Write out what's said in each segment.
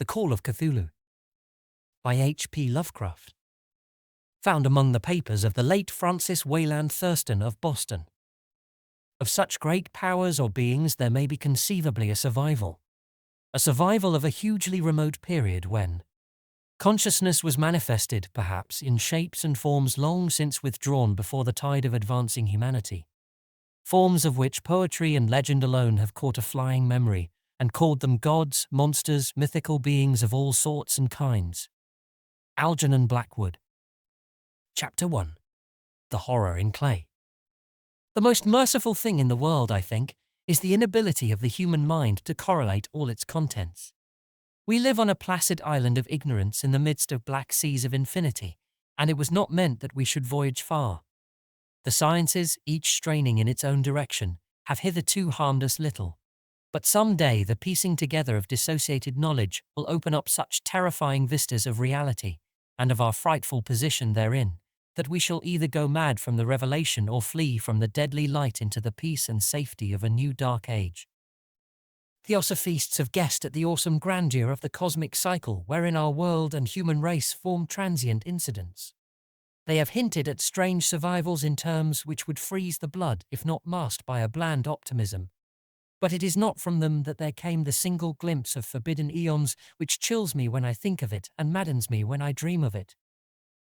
The Call of Cthulhu by H.P. Lovecraft. Found among the papers of the late Francis Wayland Thurston of Boston. Of such great powers or beings there may be conceivably a survival of a hugely remote period when consciousness was manifested, perhaps, in shapes and forms long since withdrawn before the tide of advancing humanity, forms of which poetry and legend alone have caught a flying memory, and called them gods, monsters, mythical beings of all sorts and kinds. Algernon Blackwood. Chapter 1. The Horror in Clay. The most merciful thing in the world, I think, is the inability of the human mind to correlate all its contents. We live on a placid island of ignorance in the midst of black seas of infinity, and it was not meant that we should voyage far. The sciences, each straining in its own direction, have hitherto harmed us little. But some day the piecing together of dissociated knowledge will open up such terrifying vistas of reality, and of our frightful position therein, that we shall either go mad from the revelation or flee from the deadly light into the peace and safety of a new dark age. Theosophists have guessed at the awesome grandeur of the cosmic cycle wherein our world and human race form transient incidents. They have hinted at strange survivals in terms which would freeze the blood if not masked by a bland optimism. But it is not from them that there came the single glimpse of forbidden eons which chills me when I think of it and maddens me when I dream of it.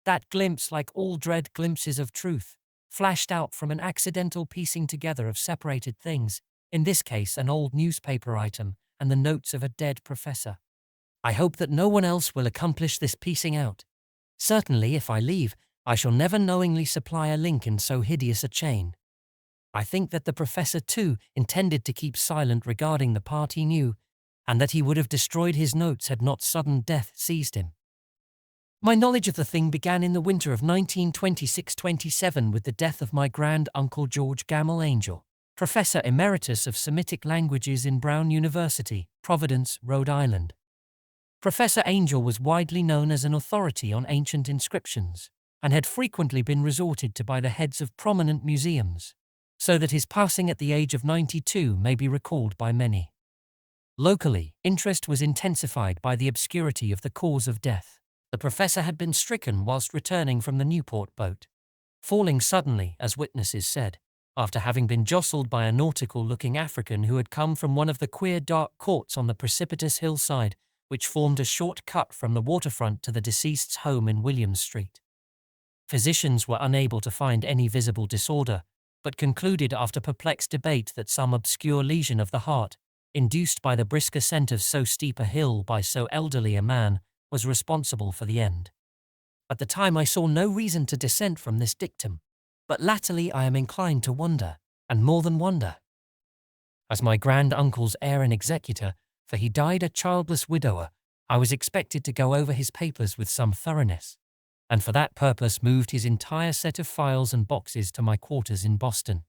That glimpse, like all dread glimpses of truth, flashed out from an accidental piecing together of separated things, in this case an old newspaper item and the notes of a dead professor. I hope that no one else will accomplish this piecing out. Certainly, if I leave, I shall never knowingly supply a link in so hideous a chain. I think that the professor, too, intended to keep silent regarding the part he knew, and that he would have destroyed his notes had not sudden death seized him. My knowledge of the thing began in the winter of 1926-27 with the death of my grand-uncle George Gamble Angell, Professor Emeritus of Semitic Languages in Brown University, Providence, Rhode Island. Professor Angell was widely known as an authority on ancient inscriptions, and had frequently been resorted to by the heads of prominent museums, so that his passing at the age of 92 may be recalled by many. Locally, interest was intensified by the obscurity of the cause of death. The professor had been stricken whilst returning from the Newport boat, falling suddenly, as witnesses said, after having been jostled by a nautical-looking African who had come from one of the queer dark courts on the precipitous hillside which formed a short cut from the waterfront to the deceased's home in Williams Street. Physicians were unable to find any visible disorder, but concluded after perplexed debate that some obscure lesion of the heart, induced by the brisk ascent of so steep a hill by so elderly a man, was responsible for the end. At the time I saw no reason to dissent from this dictum, but latterly I am inclined to wonder, and more than wonder. As my grand-uncle's heir and executor, for he died a childless widower, I was expected to go over his papers with some thoroughness, and for that purpose moved his entire set of files and boxes to my quarters in Boston.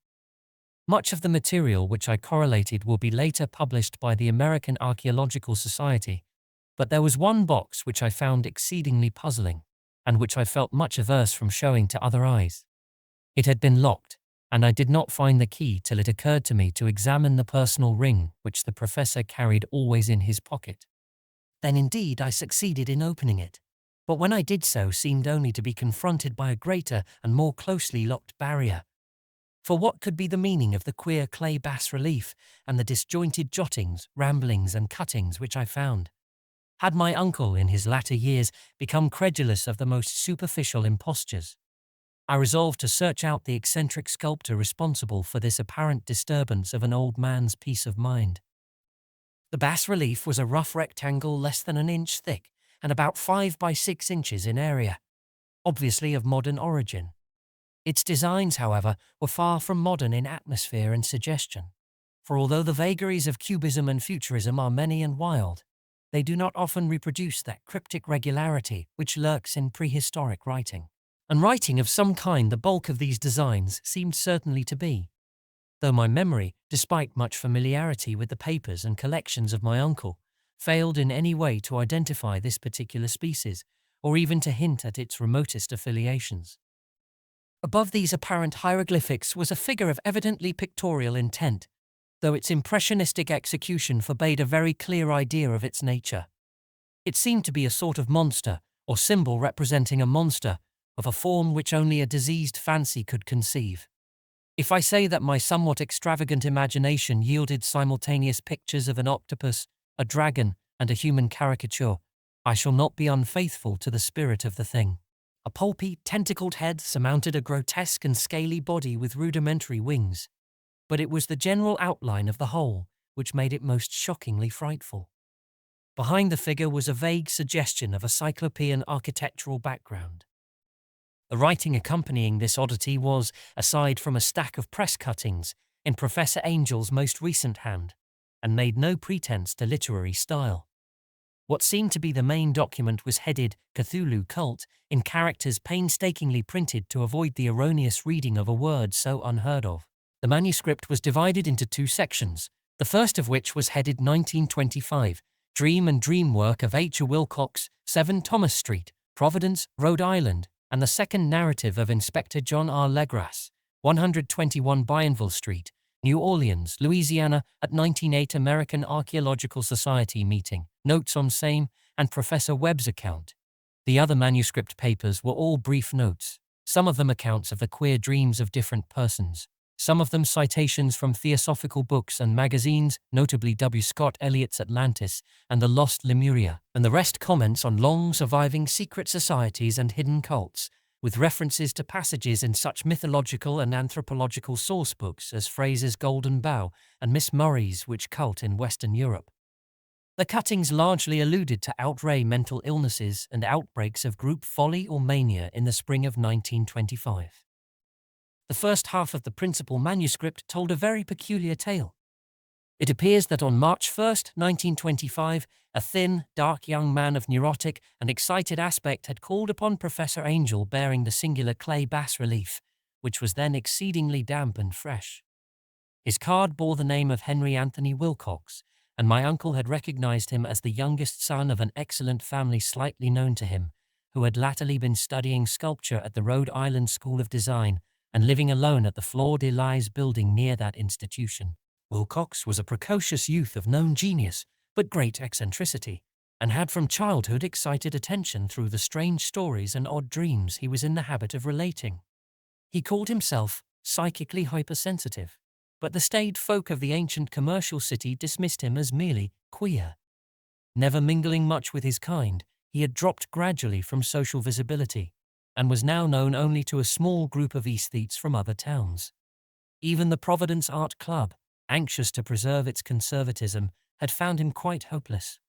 Much of the material which I correlated will be later published by the American Archaeological Society, but there was one box which I found exceedingly puzzling, and which I felt much averse from showing to other eyes. It had been locked, and I did not find the key till it occurred to me to examine the personal ring which the professor carried always in his pocket. Then indeed I succeeded in opening it, but when I did so seemed only to be confronted by a greater and more closely locked barrier. For what could be the meaning of the queer clay bas-relief and the disjointed jottings, ramblings and cuttings which I found? Had my uncle in his latter years become credulous of the most superficial impostures? I resolved to search out the eccentric sculptor responsible for this apparent disturbance of an old man's peace of mind. The bas-relief was a rough rectangle less than an inch thick and about 5 by 6 inches in area, obviously of modern origin. Its designs, however, were far from modern in atmosphere and suggestion, for although the vagaries of cubism and futurism are many and wild, they do not often reproduce that cryptic regularity which lurks in prehistoric writing. And writing of some kind the bulk of these designs seemed certainly to be, though my memory, despite much familiarity with the papers and collections of my uncle, failed in any way to identify this particular species, or even to hint at its remotest affiliations. Above these apparent hieroglyphics was a figure of evidently pictorial intent, though its impressionistic execution forbade a very clear idea of its nature. It seemed to be a sort of monster, or symbol representing a monster, of a form which only a diseased fancy could conceive. If I say that my somewhat extravagant imagination yielded simultaneous pictures of an octopus, a dragon, and a human caricature, I shall not be unfaithful to the spirit of the thing. A pulpy, tentacled head surmounted a grotesque and scaly body with rudimentary wings. But it was the general outline of the whole which made it most shockingly frightful. Behind the figure was a vague suggestion of a cyclopean architectural background. The writing accompanying this oddity was, aside from a stack of press cuttings, in Professor Angell's most recent hand, and made no pretense to literary style. What seemed to be the main document was headed Cthulhu Cult in characters painstakingly printed to avoid the erroneous reading of a word so unheard of. The manuscript was divided into two sections, the first of which was headed 1925, Dream and Dream Work of H. Wilcox, 7 Thomas Street, Providence, Rhode Island, and the second narrative of Inspector John R. Legras, 121 Bienville Street, New Orleans, Louisiana, at 1908 American Archaeological Society meeting, notes on same, and Professor Webb's account. The other manuscript papers were all brief notes, some of them accounts of the queer dreams of different persons, some of them citations from theosophical books and magazines, notably W. Scott Eliot's Atlantis and The Lost Lemuria, and the rest comments on long-surviving secret societies and hidden cults, with references to passages in such mythological and anthropological source books as Fraser's Golden Bough and Miss Murray's Witch Cult in Western Europe. The cuttings largely alluded to outre mental illnesses and outbreaks of group folly or mania in the spring of 1925. The first half of the principal manuscript told a very peculiar tale. It appears that on March 1, 1925, a thin, dark young man of neurotic and excited aspect had called upon Professor Angell bearing the singular clay bas-relief, which was then exceedingly damp and fresh. His card bore the name of Henry Anthony Wilcox, and my uncle had recognized him as the youngest son of an excellent family slightly known to him, who had latterly been studying sculpture at the Rhode Island School of Design and living alone at the Fleur de Lis building near that institution. Wilcox was a precocious youth of known genius, but great eccentricity, and had from childhood excited attention through the strange stories and odd dreams he was in the habit of relating. He called himself psychically hypersensitive, but the staid folk of the ancient commercial city dismissed him as merely queer. Never mingling much with his kind, he had dropped gradually from social visibility, and was now known only to a small group of aesthetes from other towns. Even the Providence Art Club, anxious to preserve its conservatism, had found him quite hopeless.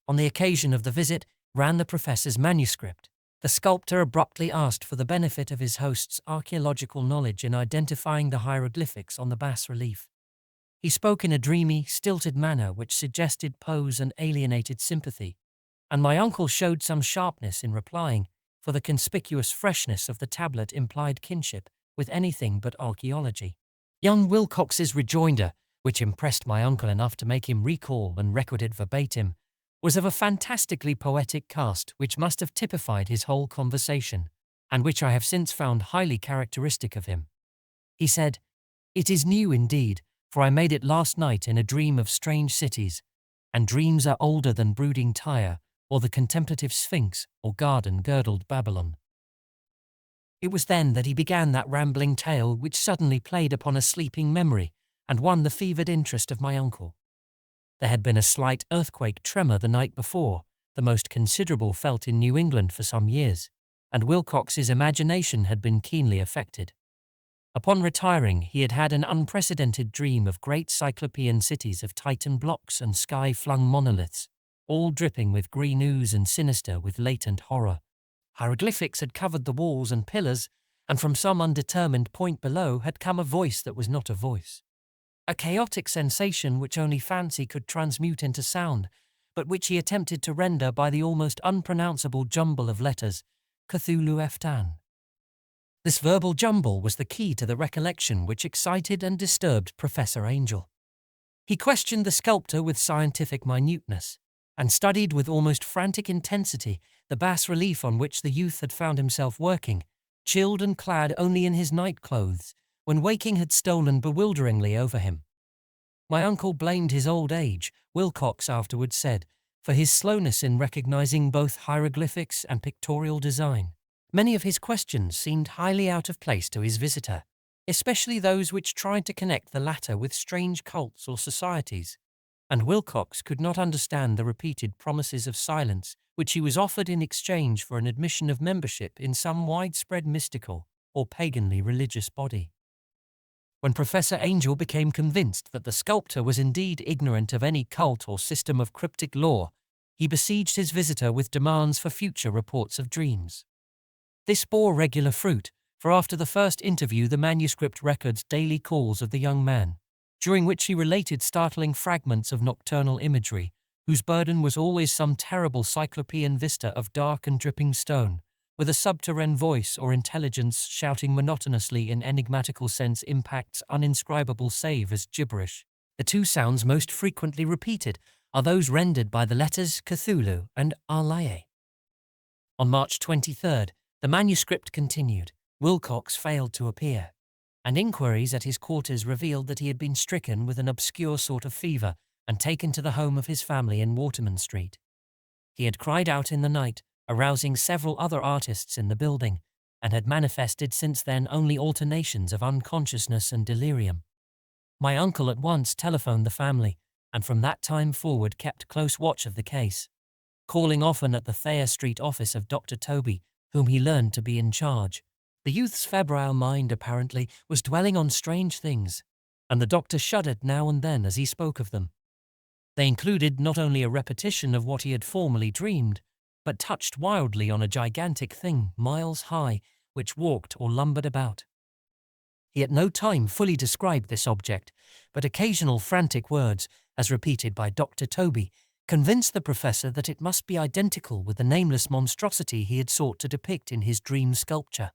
On the occasion of the visit ran the professor's manuscript. The sculptor abruptly asked for the benefit of his host's archaeological knowledge in identifying the hieroglyphics on the bas-relief. He spoke in a dreamy, stilted manner which suggested pose and alienated sympathy, and my uncle showed some sharpness in replying, for the conspicuous freshness of the tablet implied kinship with anything but archaeology. Young Wilcox's rejoinder, which impressed my uncle enough to make him recall and record it verbatim, was of a fantastically poetic cast which must have typified his whole conversation, and which I have since found highly characteristic of him. He said, "It is new indeed, for I made it last night in a dream of strange cities, and dreams are older than brooding Tyre, or the contemplative Sphinx, or garden-girdled Babylon." It was then that he began that rambling tale which suddenly played upon a sleeping memory and won the fevered interest of my uncle. There had been a slight earthquake tremor the night before, the most considerable felt in New England for some years, and Wilcox's imagination had been keenly affected. Upon retiring, he had had an unprecedented dream of great cyclopean cities of Titan blocks and sky-flung monoliths, all dripping with green ooze and sinister with latent horror. Hieroglyphics had covered the walls and pillars, and from some undetermined point below had come a voice that was not a voice. A chaotic sensation which only fancy could transmute into sound, but which he attempted to render by the almost unpronounceable jumble of letters, Cthulhu Eftan. This verbal jumble was the key to the recollection which excited and disturbed Professor Angell. He questioned the sculptor with scientific minuteness, and studied with almost frantic intensity the bas-relief on which the youth had found himself working, chilled and clad only in his night-clothes, when waking had stolen bewilderingly over him. My uncle blamed his old age, Wilcox afterwards said, for his slowness in recognizing both hieroglyphics and pictorial design. Many of his questions seemed highly out of place to his visitor, especially those which tried to connect the latter with strange cults or societies, and Wilcox could not understand the repeated promises of silence which he was offered in exchange for an admission of membership in some widespread mystical or paganly religious body. When Professor Angell became convinced that the sculptor was indeed ignorant of any cult or system of cryptic lore, he besieged his visitor with demands for future reports of dreams. This bore regular fruit, for after the first interview the manuscript records daily calls of the young man, during which he related startling fragments of nocturnal imagery, whose burden was always some terrible cyclopean vista of dark and dripping stone, with a subterranean voice or intelligence shouting monotonously in enigmatical sense impacts uninscribable save as gibberish. The two sounds most frequently repeated are those rendered by the letters Cthulhu and Arlaye. On March 23rd, the manuscript continued. Wilcox failed to appear, and inquiries at his quarters revealed that he had been stricken with an obscure sort of fever and taken to the home of his family in Waterman Street. He had cried out in the night, arousing several other artists in the building, and had manifested since then only alternations of unconsciousness and delirium. My uncle at once telephoned the family, and from that time forward kept close watch of the case, calling often at the Thayer Street office of Dr. Toby, whom he learned to be in charge. The youth's febrile mind, apparently, was dwelling on strange things, and the doctor shuddered now and then as he spoke of them. They included not only a repetition of what he had formerly dreamed, but touched wildly on a gigantic thing, miles high, which walked or lumbered about. He at no time fully described this object, but occasional frantic words, as repeated by Dr. Toby, convinced the professor that it must be identical with the nameless monstrosity he had sought to depict in his dream sculpture.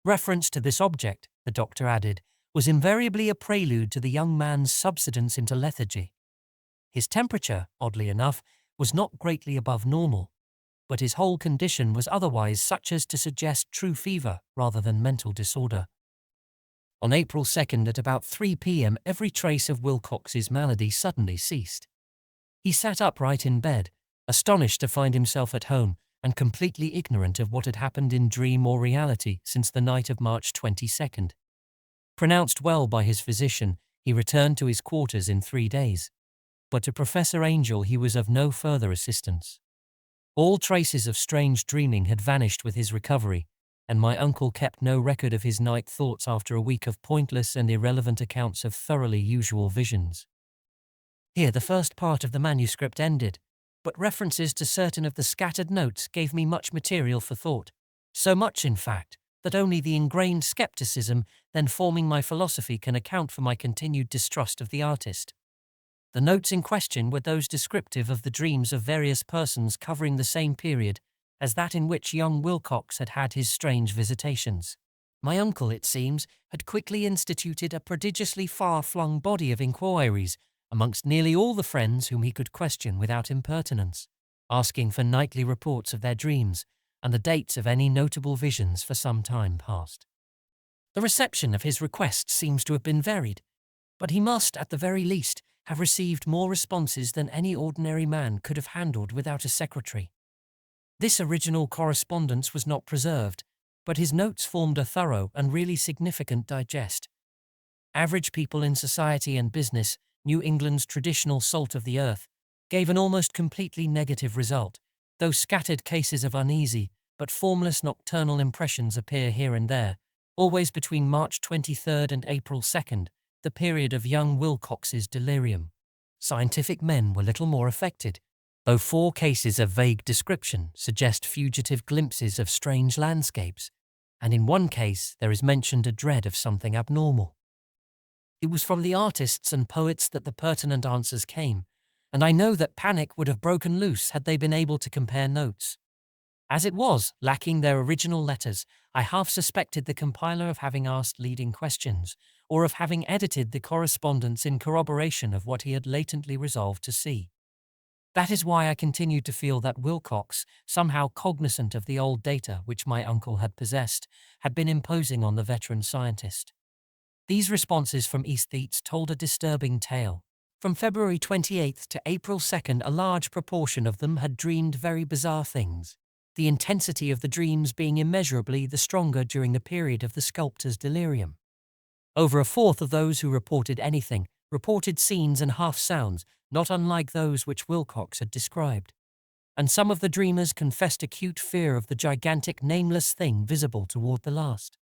Reference to this object, the doctor added, was invariably a prelude to the young man's subsidence into lethargy. His temperature, oddly enough, was not greatly above normal, but his whole condition was otherwise such as to suggest true fever rather than mental disorder. On April 2nd at about 3 p.m. every trace of Wilcox's malady suddenly ceased. He sat upright in bed, astonished to find himself at home and completely ignorant of what had happened in dream or reality since the night of March 22nd. Pronounced well by his physician, he returned to his quarters in 3 days, but to Professor Angell he was of no further assistance. All traces of strange dreaming had vanished with his recovery, and my uncle kept no record of his night thoughts after a week of pointless and irrelevant accounts of thoroughly usual visions. Here the first part of the manuscript ended, but references to certain of the scattered notes gave me much material for thought, so much, in fact, that only the ingrained skepticism then forming my philosophy can account for my continued distrust of the artist. The notes in question were those descriptive of the dreams of various persons covering the same period as that in which young Wilcox had had his strange visitations. My uncle, it seems, had quickly instituted a prodigiously far-flung body of inquiries amongst nearly all the friends whom he could question without impertinence, asking for nightly reports of their dreams and the dates of any notable visions for some time past. The reception of his request seems to have been varied, but he must, at the very least, have received more responses than any ordinary man could have handled without a secretary. This original correspondence was not preserved, but his notes formed a thorough and really significant digest. Average people in society and business, New England's traditional salt of the earth, gave an almost completely negative result, though scattered cases of uneasy but formless nocturnal impressions appear here and there, always between March 23rd and April 2nd, the period of young Wilcox's delirium. Scientific men were little more affected, though 4 cases of vague description suggest fugitive glimpses of strange landscapes, and in one case there is mentioned a dread of something abnormal. It was from the artists and poets that the pertinent answers came, and I know that panic would have broken loose had they been able to compare notes. As it was, lacking their original letters, I half suspected the compiler of having asked leading questions, or of having edited the correspondence in corroboration of what he had latently resolved to see. That is why I continued to feel that Wilcox, somehow cognizant of the old data which my uncle had possessed, had been imposing on the veteran scientist. These responses from aesthetes told a disturbing tale. From February 28th to April 2nd, a large proportion of them had dreamed very bizarre things, the intensity of the dreams being immeasurably the stronger during the period of the sculptor's delirium. Over a fourth of those who reported anything reported scenes and half-sounds not unlike those which Wilcox had described. And some of the dreamers confessed acute fear of the gigantic nameless thing visible toward the last.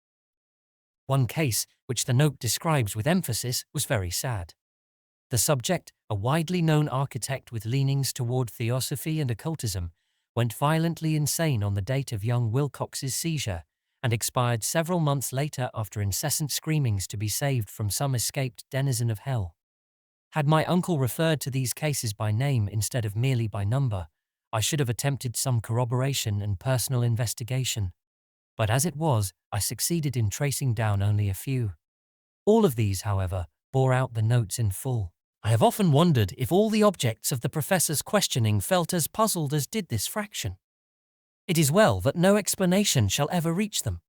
One case, which the note describes with emphasis, was very sad. The subject, a widely known architect with leanings toward theosophy and occultism, went violently insane on the date of young Wilcox's seizure and expired several months later after incessant screamings to be saved from some escaped denizen of hell. Had my uncle referred to these cases by name instead of merely by number, I should have attempted some corroboration and personal investigation. But as it was, I succeeded in tracing down only a few. All of these, however, bore out the notes in full. I have often wondered if all the objects of the professor's questioning felt as puzzled as did this fraction. It is well that no explanation shall ever reach them.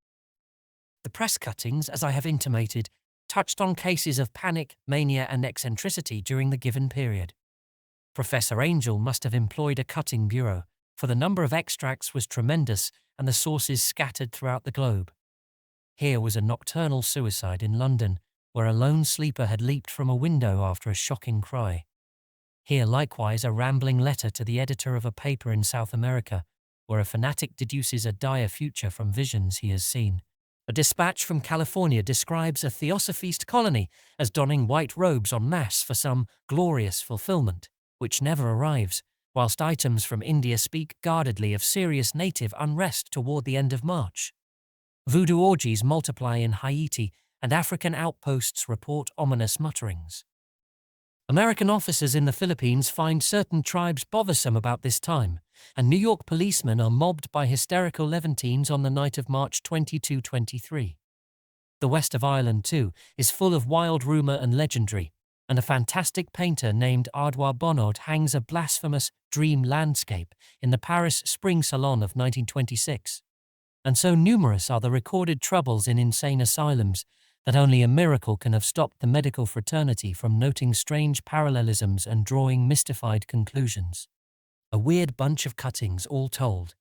The press cuttings, as I have intimated, touched on cases of panic, mania, and eccentricity during the given period. Professor Angell must have employed a cutting bureau, for the number of extracts was tremendous and the sources scattered throughout the globe. Here was a nocturnal suicide in London, where a lone sleeper had leaped from a window after a shocking cry. Here likewise a rambling letter to the editor of a paper in South America, where a fanatic deduces a dire future from visions he has seen. A dispatch from California describes a theosophist colony as donning white robes en masse for some glorious fulfillment, which never arrives, whilst items from India speak guardedly of serious native unrest toward the end of March. Voodoo orgies multiply in Haiti, and African outposts report ominous mutterings. American officers in the Philippines find certain tribes bothersome about this time, and New York policemen are mobbed by hysterical Levantines on the night of March 22-23. The west of Ireland, too, is full of wild rumour and legendary, and a fantastic painter named Ardouin Bonnod hangs a blasphemous dream landscape in the Paris Spring Salon of 1926. And so numerous are the recorded troubles in insane asylums that only a miracle can have stopped the medical fraternity from noting strange parallelisms and drawing mystified conclusions. A weird bunch of cuttings, all told,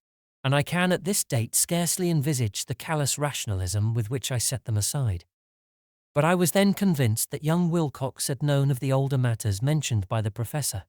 and I can at this date scarcely envisage the callous rationalism with which I set them aside. But I was then convinced that young Wilcox had known of the older matters mentioned by the professor.